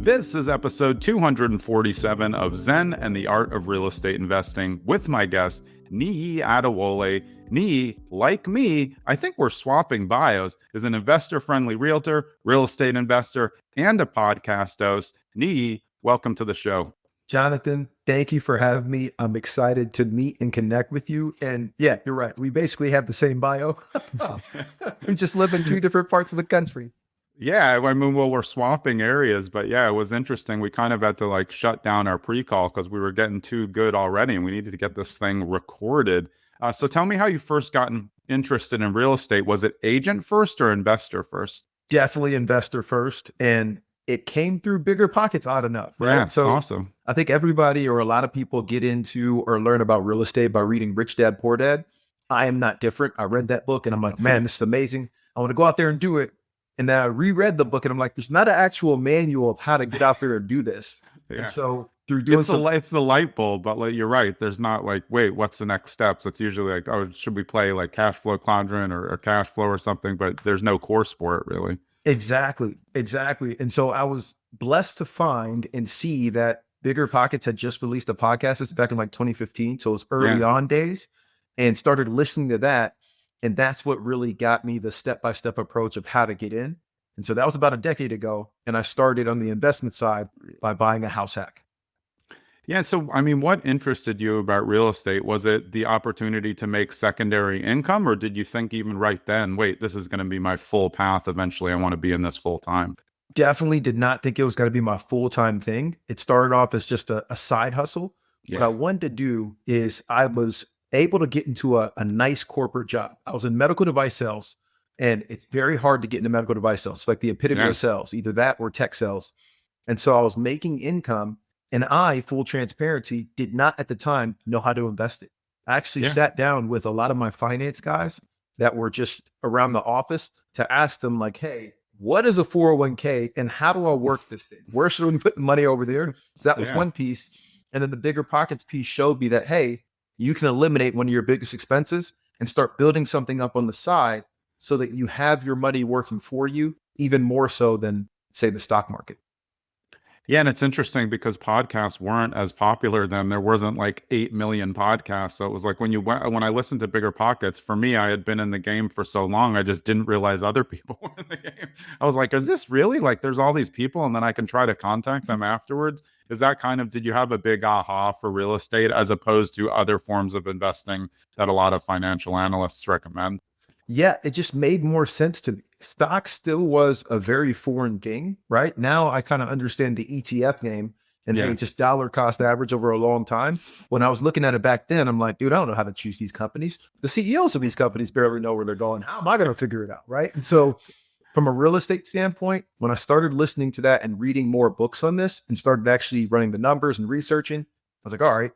This is episode 247 of Zen and the Art of Real Estate Investing with my guest, Niyi Adewole. Niyi, like me, I think we're swapping bios, is an investor-friendly realtor, real estate investor, and a podcast host. Niyi, welcome to the show. Jonathan, thank you for having me. I'm excited to meet and connect with you. And yeah, you're right. We basically have the same bio. We just live in two different parts of the country. Yeah, I mean, well, we're swapping areas, but yeah, it was interesting. We kind of had to like shut down our pre-call because we were getting too good already and we needed to get this thing recorded. So tell me how you first gotten interested in real estate. Was it agent first or investor first? Definitely investor first. And it came through Bigger Pockets, odd enough, right? Yeah, So awesome. I think everybody or a lot of people get into or learn about real estate by reading Rich Dad, Poor Dad. I am not different. I read that book and I'm like, man, this is amazing. I want to go out there and do it. And then I reread the book and I'm like, there's not an actual manual of how to get out there and do this. Yeah. And so through doing it's the light bulb, but like, you're right. There's not like, wait, what's the next steps? It's usually like, oh, should we play like cash flow quadrant or cash flow or something? But there's no course for it really. Exactly. And so I was blessed to find and see that Bigger Pockets had just released a podcast. It's back in like 2015. So it was early on days, and started listening to that. And that's what really got me the step-by-step approach of how to get in. And so that was about a decade ago. And I started on the investment side by buying a house hack. Yeah. So, I mean, what interested you about real estate? Was it the opportunity to make secondary income, or did you think even right then, wait, this is going to be my full path. Eventually, I want to be in this full time? Definitely did not think it was going to be my full-time thing. It started off as just a side hustle. Yeah. What I wanted to do is I was able to get into a nice corporate job. I was in medical device sales, and it's very hard to get into medical device sales. It's like the epitome of sales, either that or tech sales. And so I was making income, and I, full transparency, did not at the time know how to invest it. I actually sat down with a lot of my finance guys that were just around the office to ask them like, hey, what is a 401k and how do I work this thing? Where should we put the money over there? So that was one piece. And then the Bigger Pockets piece showed me that, hey, you can eliminate one of your biggest expenses and start building something up on the side so that you have your money working for you, even more so than, say, the stock market. Yeah, and it's interesting because podcasts weren't as popular then. There wasn't like 8 million podcasts. So it was like when I listened to Bigger Pockets, for me, I had been in the game for so long, I just didn't realize other people were in the game. I was like, is this really like there's all these people and then I can try to contact them afterwards? Is that kind of, did you have a big aha for real estate as opposed to other forms of investing that a lot of financial analysts recommend? Yeah, it just made more sense to me. Stock still was a very foreign thing, right? Now I kind of understand the ETF game and hey, just dollar cost average over a long time. When I was looking at it back then, I'm like, dude, I don't know how to choose these companies. The CEOs of these companies barely know where they're going. How am I going to figure it out, right? And so from a real estate standpoint, when I started listening to that and reading more books on this and started actually running the numbers and researching, I was like, all right,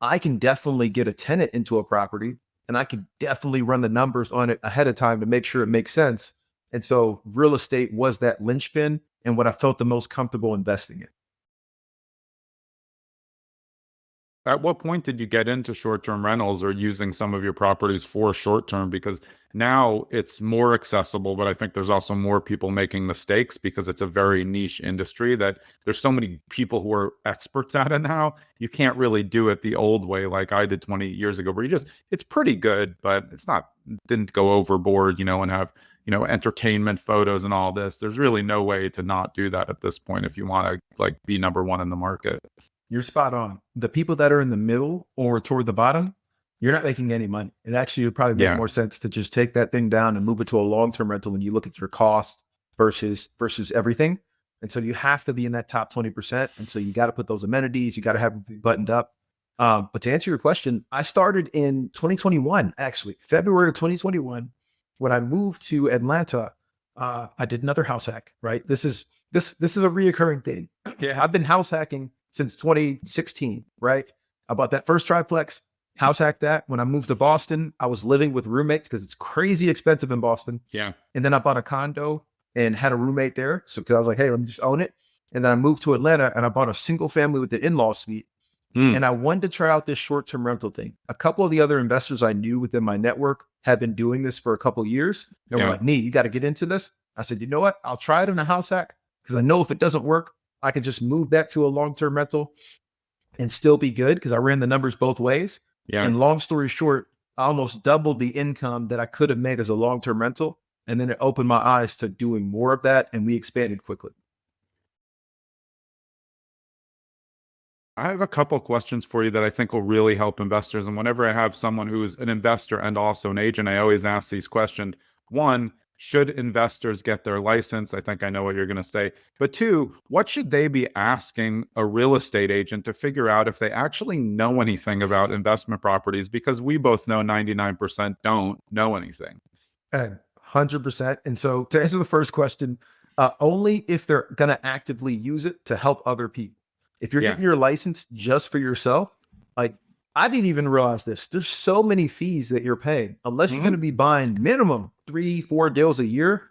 I can definitely get a tenant into a property and I can definitely run the numbers on it ahead of time to make sure it makes sense. And so real estate was that linchpin and what I felt the most comfortable investing in. At what point did you get into short-term rentals or using some of your properties for short-term? Because now it's more accessible, but I think there's also more people making mistakes because it's a very niche industry that there's so many people who are experts at it now. You can't really do it the old way like I did 20 years ago, where it's pretty good, but didn't go overboard, and have, entertainment photos and all this. There's really no way to not do that at this point if you want to like be number one in the market. You're spot on. The people that are in the middle or toward the bottom, you're not making any money. It actually would probably make more sense to just take that thing down and move it to a long-term rental when you look at your cost versus everything. And so you have to be in that top 20%. And so you got to put those amenities, you got to have it buttoned up. But to answer your question, I started in 2021, actually, February of 2021, when I moved to Atlanta. I did another house hack, right? This is a reoccurring thing. Yeah, I've been house hacking since 2016, right? I bought that first triplex, house hacked that. When I moved to Boston, I was living with roommates because it's crazy expensive in Boston. Yeah. And then I bought a condo and had a roommate there. So because I was like, hey, let me just own it. And then I moved to Atlanta and I bought a single family with the in-law suite. And I wanted to try out this short-term rental thing. A couple of the other investors I knew within my network had been doing this for a couple of years. They were like, Niyi, you got to get into this. I said, you know what? I'll try it in a house hack because I know if it doesn't work, I can just move that to a long-term rental and still be good because I ran the numbers both ways. Yeah. And long story short, I almost doubled the income that I could have made as a long-term rental. And then it opened my eyes to doing more of that, and we expanded quickly. I have a couple questions for you that I think will really help investors. And whenever I have someone who's an investor and also an agent, I always ask these questions. One, should investors get their license? I think I know what you're going to say. But two, what should they be asking a real estate agent to figure out if they actually know anything about investment properties? Because we both know 99% don't know anything. 100%. And so to answer the first question, only if they're going to actively use it to help other people. If you're getting your license just for yourself, like I didn't even realize this. There's so many fees that you're paying. Unless you're going to be buying minimum 3-4 deals a year,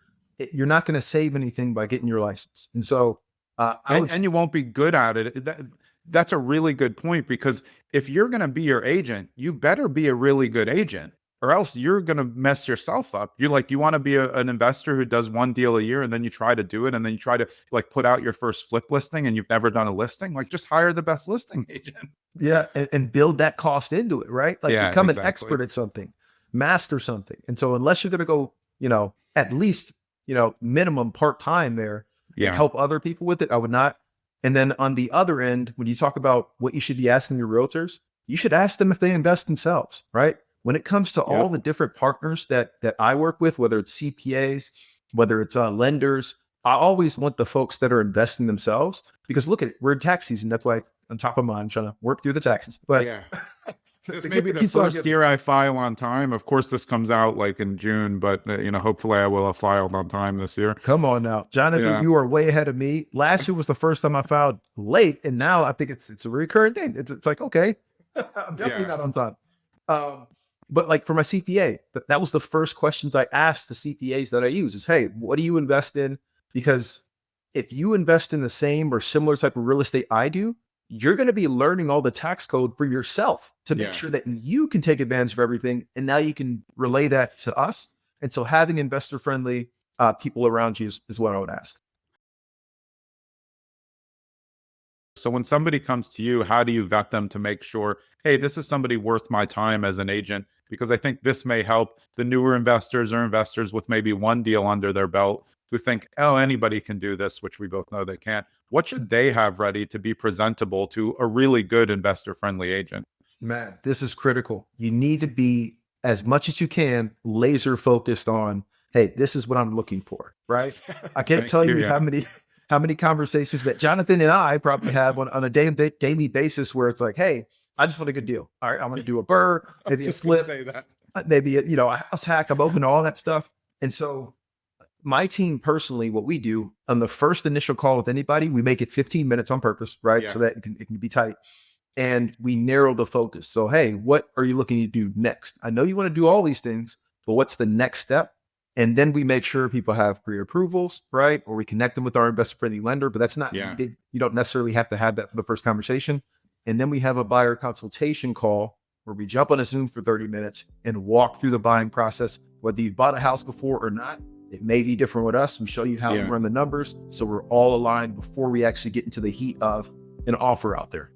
you're not going to save anything by getting your license. And so, and you won't be good at it. That's a really good point, because if you're going to be your agent, you better be a really good agent, or else you're going to mess yourself up. You want to be an investor who does one deal a year and then you try to do it. And then you try to like put out your first flip listing and you've never done a listing. Like just hire the best listing agent. Yeah. And build that cost into it, right? Like become an expert at something, master something. And so unless you're going to go, at least, minimum part-time there and help other people with it, I would not. And then on the other end, when you talk about what you should be asking your realtors, you should ask them if they invest themselves, right? When it comes to all the different partners that I work with, whether it's CPAs, whether it's lenders, I always want the folks that are investing themselves, because look at it, we're in tax season. That's why on top of mine, I'm trying to work through the taxes. But this may be the first year I file on time. Of course, this comes out like in June, but hopefully I will have filed on time this year. Come on now, Jonathan, you are way ahead of me. Last year was the first time I filed late, and now I think it's a recurring thing. It's like, okay, I'm definitely not on time. But like for my CPA, that was the first questions I asked the CPAs that I use is, hey, what do you invest in? Because if you invest in the same or similar type of real estate I do, you're going to be learning all the tax code for yourself to make sure that you can take advantage of everything. And now you can relay that to us. And so having investor-friendly people around you is what I would ask. So when somebody comes to you, how do you vet them to make sure, hey, this is somebody worth my time as an agent? Because I think this may help the newer investors or investors with maybe one deal under their belt who think, oh, anybody can do this, which we both know they can't. What should they have ready to be presentable to a really good investor-friendly agent? Man, this is critical. You need to be, as much as you can, laser focused on, hey, this is what I'm looking for, right? I can't tell you how many conversations that Jonathan and I probably have on a daily basis where it's like, hey, I just want a good deal. All right, I'm going to do a burr, maybe a flip, maybe a house hack. I'm open to all that stuff. And so my team personally, what we do on the first initial call with anybody, we make it 15 minutes on purpose, right? So that it can be tight. And we narrow the focus. So, hey, what are you looking to do next? I know you want to do all these things, but what's the next step? And then we make sure people have pre-approvals, right? Or we connect them with our investor-friendly lender, but that's not needed. You don't necessarily have to have that for the first conversation. And then we have a buyer consultation call where we jump on a Zoom for 30 minutes and walk through the buying process. Whether you bought a house before or not, it may be different with us. We show you how to run the numbers. So we're all aligned before we actually get into the heat of an offer out there.